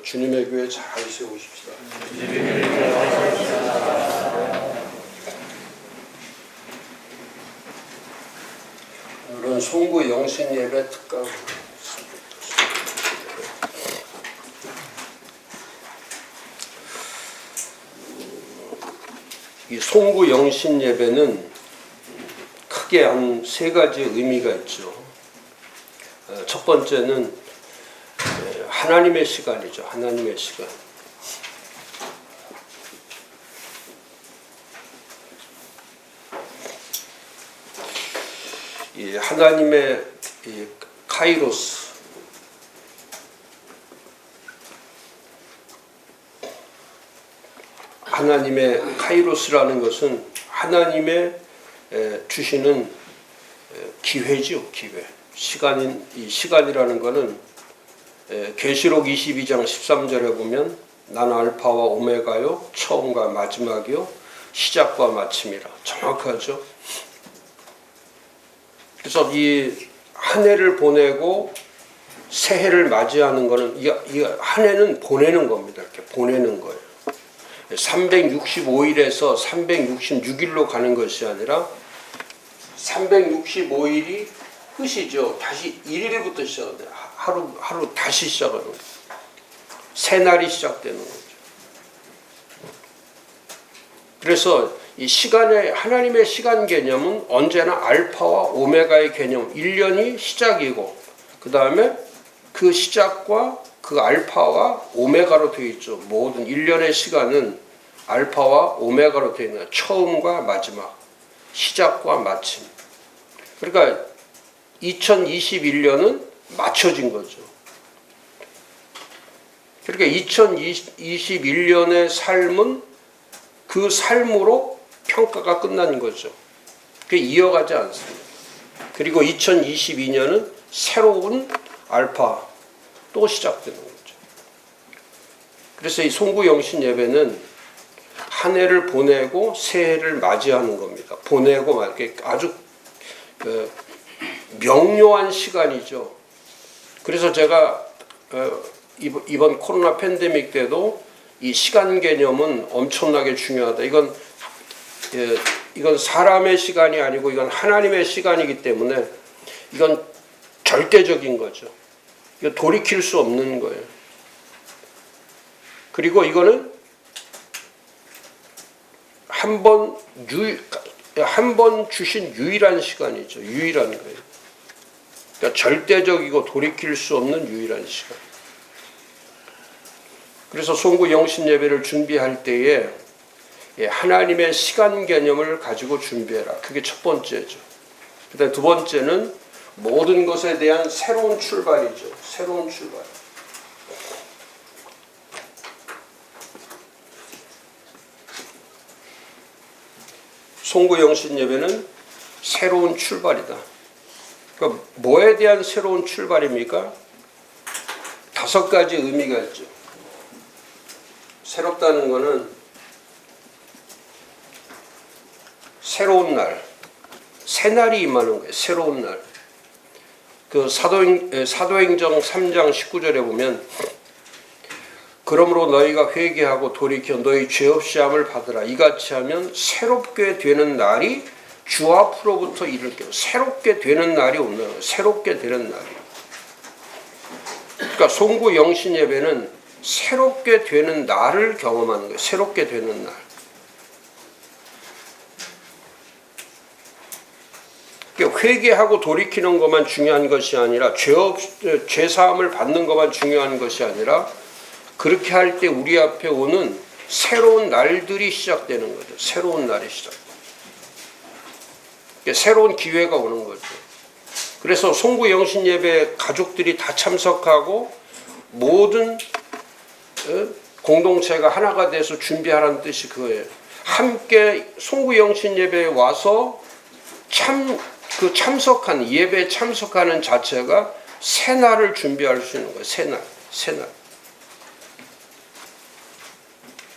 주님의 교회 잘 세우십시다. 오늘은 송구 영신 예배 특강. 이 송구 영신 예배는 크게 한 세 가지 의미가 있죠. 첫 번째는 하나님의 시간이죠. 하나님의 시간. 이 하나님의 이 카이로스, 하나님의 카이로스라는 것은 하나님의 주시는 기회죠. 기회. 이 시간이라는 것은 계시록 22장 13절에 보면 나는 알파와 오메가요 처음과 마지막이요 시작과 마침이라. 정확하죠. 그래서 이 한 해를 보내고 새해를 맞이하는 것은 이 한 해는 보내는 겁니다. 이렇게 보내는 거예요. 365일에서 366일로 가는 것이 아니라 365일이 끝이죠. 다시 1일부터 시작돼요. 하루 다시 시작하는 거죠. 새날이 시작되는 거죠. 그래서 이 시간의 하나님의 시간 개념은 언제나 알파와 오메가의 개념, 1년이 시작이고 그 다음에 그 시작과 그 알파와 오메가로 되어 있죠. 모든 1년의 시간은 알파와 오메가로 되어 있는 처음과 마지막, 시작과 마침. 그러니까 2021년은 맞춰진 거죠. 그러니까 2021년의 삶은 그 삶으로 평가가 끝나는 거죠. 그게 이어가지 않습니다. 그리고 2022년은 새로운 알파 또 시작되는 거죠. 그래서 이 송구 영신 예배는 한 해를 보내고 새해를 맞이하는 겁니다. 보내고 말게 아주 명료한 시간이죠. 그래서 제가 이번 코로나 팬데믹 때도 이 시간 개념은 엄청나게 중요하다. 이건 사람의 시간이 아니고 이건 하나님의 시간이기 때문에 이건 절대적인 거죠. 이거 돌이킬 수 없는 거예요. 그리고 이거는 한 번 주신 유일한 시간이죠. 유일한 거예요. 그러니까 절대적이고 돌이킬 수 없는 유일한 시간. 그래서 송구 영신 예배를 준비할 때에 하나님의 시간 개념을 가지고 준비해라. 그게 첫 번째죠. 그다음에 두 번째는 모든 것에 대한 새로운 출발이죠. 새로운 출발. 송구 영신 예배는 새로운 출발이다. 그러니까 뭐에 대한 새로운 출발입니까? 5가지 의미가 있죠. 새롭다는 것은 새로운 날, 새 날이 임하는 거예요. 새로운 날. 그 사도행정 3장 19절에 보면 그러므로 너희가 회개하고 돌이켜 너희 죄 없이 함을 받으라. 이같이 하면 새롭게 되는 날이 주 앞으로부터 이를 게요. 새롭게 되는 날이 온다는 거예요. 새롭게 되는 날이. 그러니까 송구 영신 예배는 새롭게 되는 날을 경험하는 거예요. 새롭게 되는 날. 그러니까 회개하고 돌이키는 것만 중요한 것이 아니라 죄 사함을 받는 것만 중요한 것이 아니라 그렇게 할 때 우리 앞에 오는 새로운 날들이 시작되는 거죠. 새로운 날이 시작. 그러니까 새로운 기회가 오는 거죠. 그래서 송구 영신 예배 가족들이 다 참석하고 모든 공동체가 하나가 돼서 준비하라는 뜻이 그거예요. 함께 송구 영신 예배에 와서 참석한 예배에 참석하는 자체가 새 날을 준비할 수 있는 거예요. 새 날.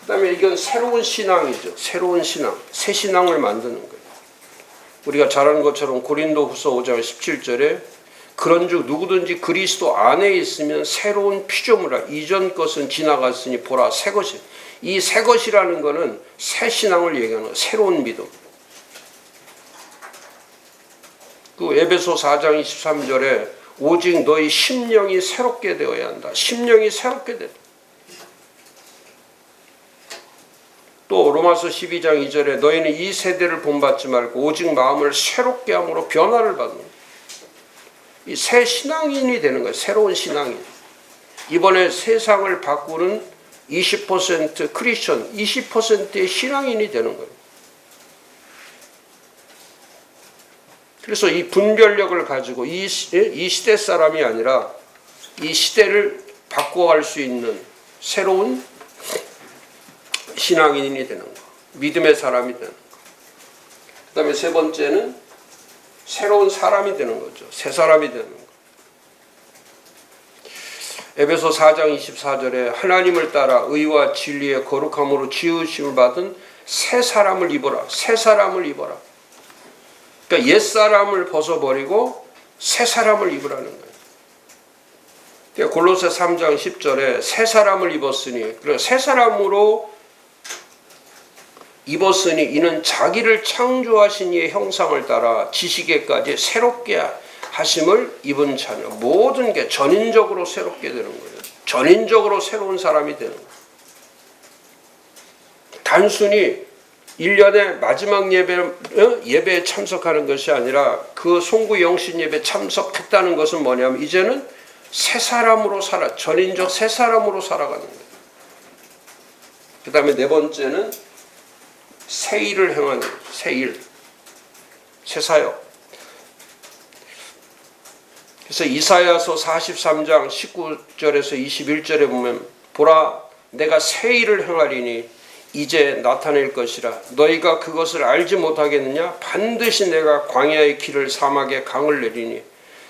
그다음에 이건 새로운 신앙이죠. 새로운 신앙, 새 신앙을 만드는 거예요. 우리가 잘 아는 것처럼 고린도후서 5장 17절에 그런즉 누구든지 그리스도 안에 있으면 새로운 피조물이라. 이전 것은 지나갔으니 보라 새 것이. 이 새 것이라는 것은 새 신앙을 얘기하는 거예요. 새로운 믿음. 그 에베소 4장 23절에 오직 너희 심령이 새롭게 되어야 한다. 심령이 새롭게 된다. 또 로마서 12장 2절에 너희는 이 세대를 본받지 말고 오직 마음을 새롭게 함으로 변화를 받는 거예요. 이 새 신앙인이 되는 거예요. 새로운 신앙인. 이번에 세상을 바꾸는 20% 크리스천, 20%의 신앙인이 되는 거예요. 그래서 이 분별력을 가지고 이 시대 사람이 아니라 이 시대를 바꿔갈 수 있는 새로운 신앙인이 되는 거. 믿음의 사람이 되는 거. 그 다음에 세 번째는 새로운 사람이 되는 거죠. 새 사람이 되는 거. 에베소 4장 24절에 하나님을 따라 의와 진리의 거룩함으로 지으심을 받은 새 사람을 입어라. 새 사람을 입어라. 그러니까 옛사람을 벗어버리고 새 사람을 입으라는 거예요. 그러니까 골로새 3장 10절에 새 사람을 입었으니, 그러니까 새 사람으로 입었으니 이는 자기를 창조하신 이의 형상을 따라 지식에까지 새롭게 하심을 입은 자녀. 모든 게 전인적으로 새롭게 되는 거예요. 전인적으로 새로운 사람이 되는 거예요. 단순히 1년의 마지막 예배에 참석하는 것이 아니라 그 송구 영신 예배에 참석했다는 것은 뭐냐면 이제는 새 사람으로 전인적 새 사람으로 살아가는 거예요. 그 다음에 네 번째는 새 일을 행하는 거예요. 새 일, 새 사역. 그래서 이사야서 43장 19절에서 21절에 보면 보라 내가 새 일을 행하리니 이제 나타낼 것이라. 너희가 그것을 알지 못하겠느냐? 반드시 내가 광야의 길을 사막에 강을 내리니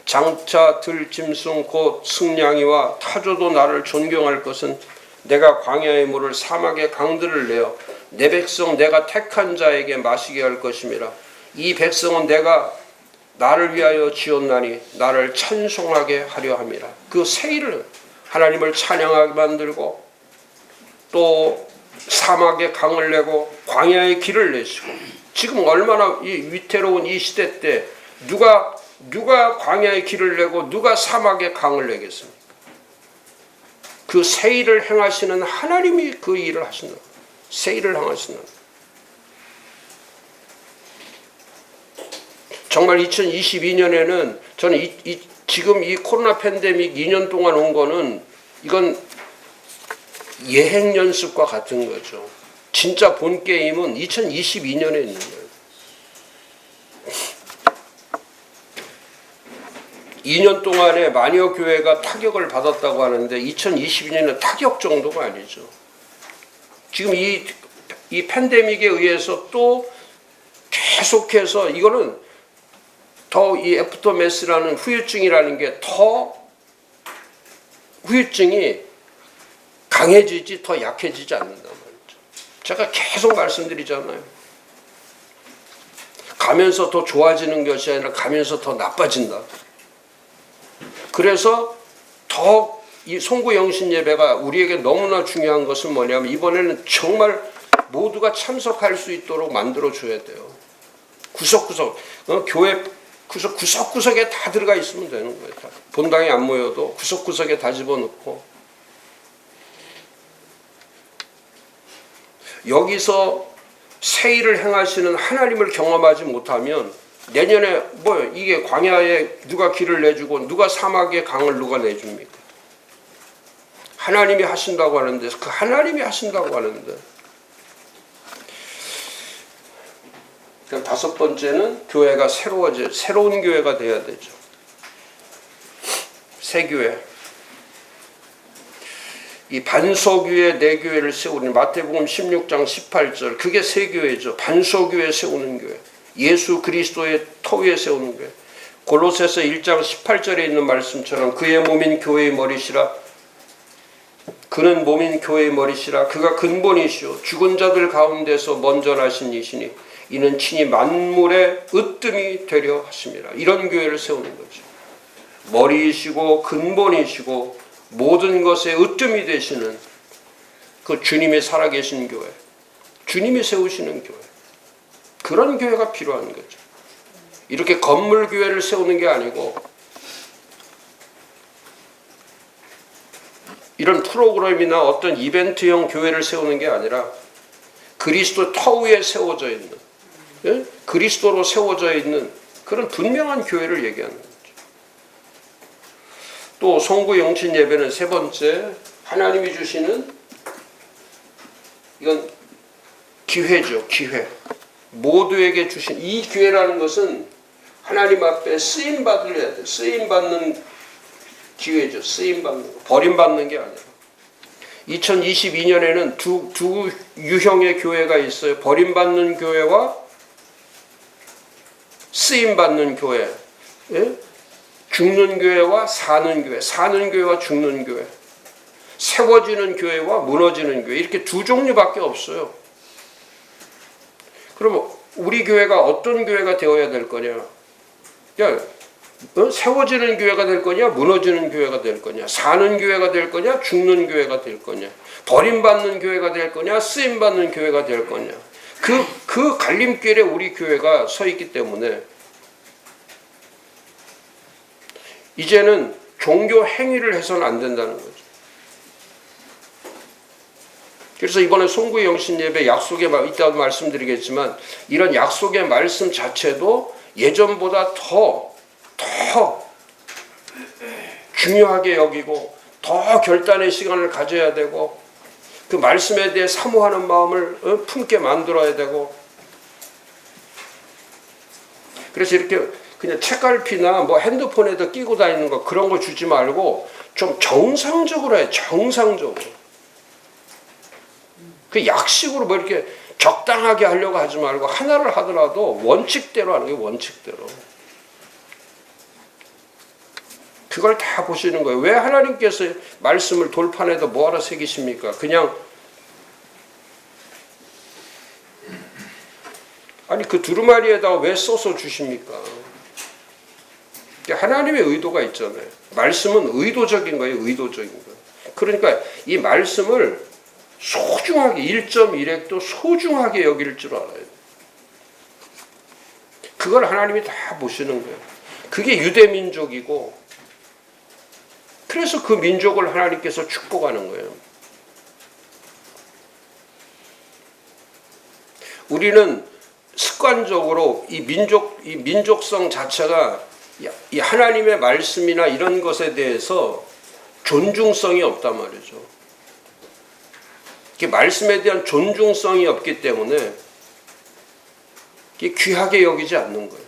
장차 들짐승 곧 승냥이와 타조도 나를 존경할 것은 내가 광야의 물을 사막의 강들을 내어 내 백성 내가 택한 자에게 마시게 할 것임이라. 이 백성은 내가 나를 위하여 지었나니 나를 찬송하게 하려 함이라. 그 새 일을 하나님을 찬양하게 만들고 또 사막에 강을 내고 광야의 길을 내시고. 지금 얼마나 이 위태로운 이 시대 때 누가 광야의 길을 내고 누가 사막에 강을 내겠습니까? 그 새 일을 행하시는 하나님이 그 일을 하신다. 새 일을 행하신다. 정말 2022년에는 저는 지금 이 코로나 팬데믹 2년 동안 온 거는 이건 예행 연습과 같은 거죠. 진짜 본 게임은 2022년에 있는 거예요. 2년 동안에 만여 교회가 타격을 받았다고 하는데 2022년은 타격 정도가 아니죠. 지금 이 팬데믹에 의해서 또 계속해서 이거는 더 이 애프터매스라는 후유증이라는 게 더 후유증이 강해지지 더 약해지지 않는단 말이죠. 제가 계속 말씀드리잖아요. 가면서 더 좋아지는 것이 아니라 가면서 더 나빠진다. 그래서 더 이 송구 영신 예배가 우리에게 너무나 중요한 것은 뭐냐면 이번에는 정말 모두가 참석할 수 있도록 만들어줘야 돼요. 구석구석 교회 구석구석에 다 들어가 있으면 되는 거예요. 다. 본당에 안 모여도 구석구석에 다 집어넣고 여기서 새 일을 행하시는 하나님을 경험하지 못하면 내년에 이게 광야에 누가 길을 내주고 누가 사막에 강을 누가 내줍니까? 하나님이 하신다고 하는데 그 하나님이 하신다고 하는데 그럼 다섯 번째는 교회가 새로운 교회가 돼야 되죠. 새 교회. 이 반석위에 내 교회를 세우니 마태복음 16장 18절 그게 새 교회죠. 반석위에 세우는 교회. 예수 그리스도의 터 위에 세우는 교회. 골로새서 1장 18절에 있는 말씀처럼 그의 몸인 교회의 머리시라. 그는 몸인 교회의 머리시라. 그가 근본이시오 죽은 자들 가운데서 먼저 나신 이시니 이는 친히 만물의 으뜸이 되려 하심이라. 이런 교회를 세우는 거죠. 머리이시고 근본이시고 모든 것의 으뜸이 되시는 그 주님이 살아계신 교회, 주님이 세우시는 교회, 그런 교회가 필요한 거죠. 이렇게 건물 교회를 세우는 게 아니고 이런 프로그램이나 어떤 이벤트형 교회를 세우는 게 아니라 그리스도 터 위에 세워져 있는, 예? 그리스도로 세워져 있는 그런 분명한 교회를 얘기하는 거죠. 또 송구 영신 예배는 세 번째, 하나님이 주시는 이건 기회죠. 기회. 모두에게 주신 이 기회라는 것은 하나님 앞에 쓰임 받으려야 돼. 쓰임 받는 기회죠. 쓰임 받는 거. 버림 받는 게 아니라. 2022년에는 두 유형의 교회가 있어요. 버림 받는 교회와 쓰임 받는 교회. 예? 죽는 교회와 사는 교회. 사는 교회와 죽는 교회. 세워지는 교회와 무너지는 교회. 이렇게 두 종류밖에 없어요. 그럼 우리 교회가 어떤 교회가 되어야 될 거냐? 세워지는 교회가 될 거냐? 무너지는 교회가 될 거냐? 사는 교회가 될 거냐? 죽는 교회가 될 거냐? 버림받는 교회가 될 거냐? 쓰임받는 교회가 될 거냐? 그 갈림길에 우리 교회가 서 있기 때문에 이제는 종교 행위를 해서는 안 된다는 거죠. 그래서 이번에 송구의 영신 예배 약속에 이따도 말씀드리겠지만 이런 약속의 말씀 자체도 예전보다 더 중요하게 여기고 더 결단의 시간을 가져야 되고 그 말씀에 대해 사모하는 마음을 품게 만들어야 되고 그래서 이렇게 그냥 책갈피나 뭐 핸드폰에다 끼고 다니는 거 그런 거 주지 말고 좀 정상적으로 해. 정상적으로. 그 약식으로 뭐 이렇게 적당하게 하려고 하지 말고 하나를 하더라도 원칙대로 하는 게 원칙대로. 그걸 다 보시는 거예요. 왜 하나님께서 말씀을 돌판에다 뭐하러 새기십니까? 그냥 아니 그 두루마리에다가 왜 써서 주십니까? 하나님의 의도가 있잖아요. 말씀은 의도적인 거예요. 의도적인 거. 그러니까 이 말씀을 소중하게 1.1핵도 소중하게 여길 줄 알아요. 그걸 하나님이 다 보시는 거예요. 그게 유대 민족이고 그래서 그 민족을 하나님께서 축복하는 거예요. 우리는 습관적으로 이 민족성 자체가 이 하나님의 말씀이나 이런 것에 대해서 존중성이 없단 말이죠. 말씀에 대한 존중성이 없기 때문에 귀하게 여기지 않는 거예요.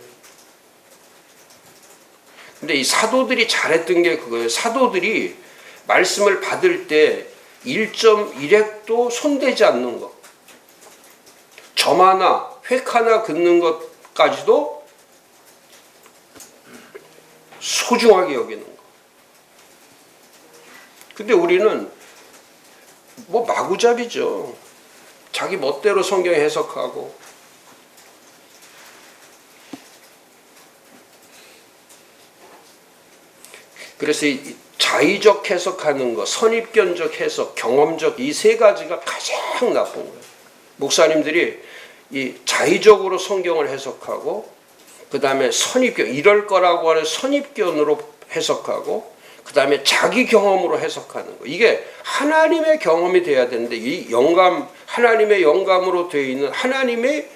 근데 이 사도들이 잘했던 게 그거예요. 사도들이 말씀을 받을 때 1.1핵도 손대지 않는 것. 점 하나, 획 하나 긋는 것까지도 소중하게 여기는 거. 근데 우리는 뭐 마구잡이죠. 자기 멋대로 성경 해석하고 그래서 이 자의적 해석하는 거, 선입견적 해석, 경험적 이 세 가지가 가장 나쁜 거예요. 목사님들이 이 자의적으로 성경을 해석하고 그 다음에 선입견, 이럴 거라고 하는 선입견으로 해석하고 그 다음에 자기 경험으로 해석하는 거. 이게 하나님의 경험이 돼야 되는데 이 영감, 하나님의 영감으로 되어 있는 하나님의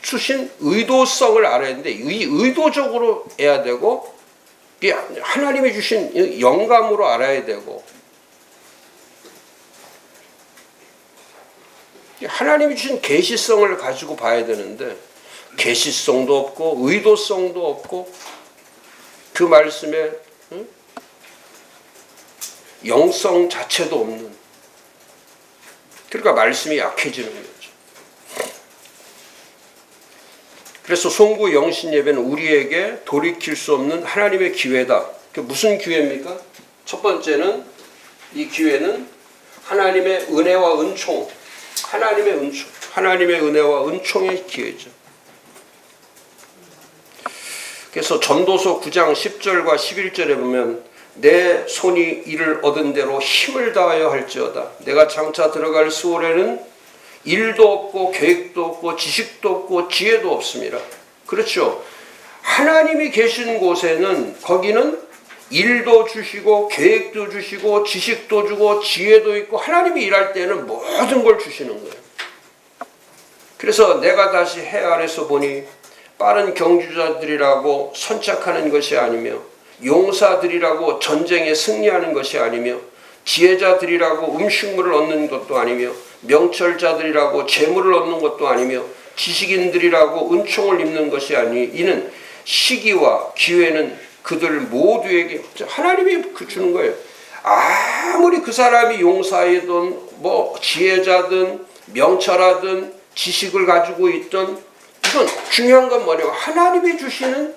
주신 의도성을 알아야 되는데 이 의도적으로 해야 되고 하나님이 주신 영감으로 알아야 되고 하나님이 주신 계시성을 가지고 봐야 되는데 계시성도 없고 의도성도 없고 그 말씀에 영성 자체도 없는 그러니까 말씀이 약해지는 거죠. 그래서 송구 영신 예배는 우리에게 돌이킬 수 없는 하나님의 기회다. 그 무슨 기회입니까? 첫 번째는 이 기회는 하나님의 은혜와 은총, 하나님의 은혜와 은총의 기회죠. 그래서 전도서 9장 10절과 11절에 보면 내 손이 이를 얻은 대로 힘을 다하여 할지어다. 내가 장차 들어갈 수월에는 일도 없고 계획도 없고 지식도 없고 지혜도 없습니다. 그렇죠. 하나님이 계신 곳에는 거기는 일도 주시고 계획도 주시고 지식도 주고 지혜도 있고 하나님이 일할 때는 모든 걸 주시는 거예요. 그래서 내가 다시 해 아래서 보니 빠른 경주자들이라고 선착하는 것이 아니며 용사들이라고 전쟁에 승리하는 것이 아니며 지혜자들이라고 음식물을 얻는 것도 아니며 명철자들이라고 재물을 얻는 것도 아니며 지식인들이라고 은총을 입는 것이 아니 이는 시기와 기회는 그들 모두에게 하나님이 주는 거예요. 아무리 그 사람이 용사이든 뭐 지혜자든 명철하든 지식을 가지고 있든 이건 중요한 건 뭐냐면 하나님이 주시는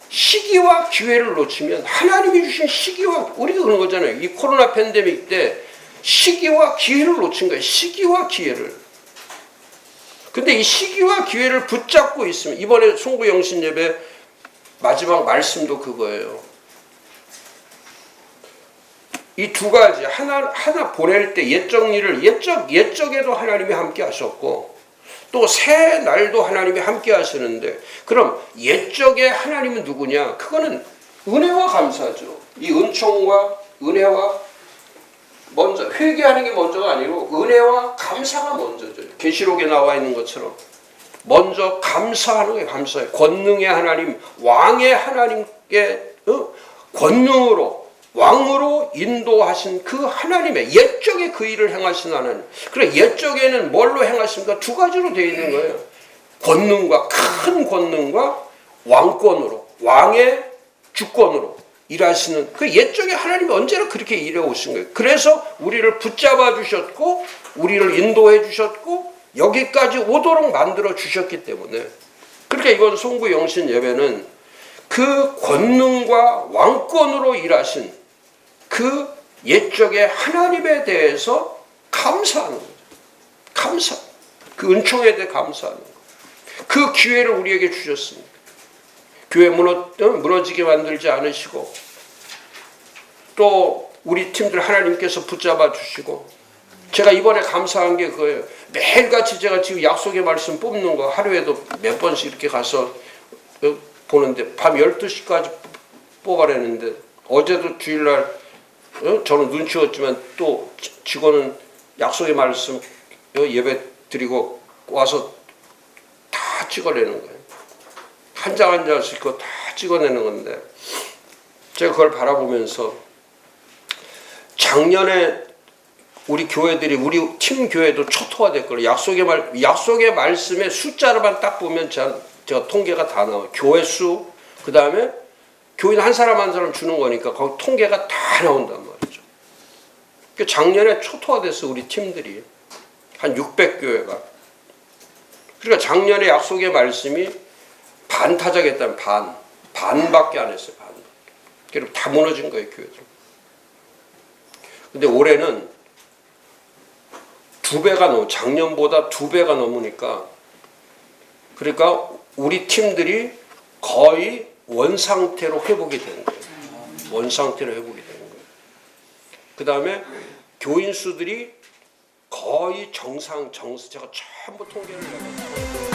시기와 기회를 놓치면 하나님이 주신 시기와 우리가 그런 거잖아요. 이 코로나 팬데믹 때 시기와 기회를 놓친 거예요. 시기와 기회를. 근데 이 시기와 기회를 붙잡고 있으면 이번에 송구 영신 예배 마지막 말씀도 그거예요. 이 두 가지 하나 보낼 때 옛적 일을 옛적에도 하나님이 함께 하셨고 또 새 날도 하나님이 함께 하시는데 그럼 옛적에 하나님은 누구냐? 그거는 은혜와 감사죠. 이 은총과 은혜와 먼저 회개하는 게 먼저가 아니고 은혜와 감사가 먼저죠. 계시록에 나와 있는 것처럼 먼저 감사하는 게 감사해요. 권능의 하나님, 왕의 하나님께 권능으로 왕으로 인도하신 그 하나님의 옛적에 그 일을 행하신 하나님. 그래 옛적에는 뭘로 행하십니까? 두 가지로 되어 있는 거예요. 권능과 큰 권능과 왕권으로 왕의 주권으로 일하시는 그 옛적에 하나님이 언제나 그렇게 일해 오신 거예요. 그래서 우리를 붙잡아 주셨고 우리를 인도해 주셨고 여기까지 오도록 만들어 주셨기 때문에 그러니까 이건 송구 영신 예배는 그 권능과 왕권으로 일하신 그 옛적의 하나님에 대해서 감사하는 거죠. 감사. 그 은총에 대해 감사하는 거예요. 그 기회를 우리에게 주셨습니다. 교회 무너지게 만들지 않으시고 또 우리 팀들 하나님께서 붙잡아 주시고 제가 이번에 감사한 게 그거예요. 매일같이 제가 지금 약속의 말씀 뽑는 거 하루에도 몇 번씩 이렇게 가서 보는데 밤 12시까지 뽑아내는데 어제도 주일날 저는 눈치였지만 또 직원은 약속의 말씀 예배 드리고 와서 다 찍어내는 거예요. 한 장 한 장씩 그거 다 찍어내는 건데 제가 그걸 바라보면서 작년에 우리 교회들이 우리 팀 교회도 초토화됐거든요. 약속의 말씀의 숫자로만 딱 보면 제가 통계가 다 나와요. 교회 수, 그 다음에 교인 한 사람 한 사람 주는 거니까 거기 통계가 다 나온단 말이죠. 작년에 초토화됐어 우리 팀들이 한 600교회가. 그러니까 작년에 약속의 말씀이 반타작했다면 반밖에 안 했어요. 반. 그럼 다 무너진 거예요 교회들. 근데 올해는 2배가 작년보다 2배가 넘으니까 그러니까 우리 팀들이 거의 원상태로 회복이 되는 거예요. 원상태로 회복이 되는 거예요. 그 다음에 교인 수들이 거의 제가 전부 통계를 내봤어요.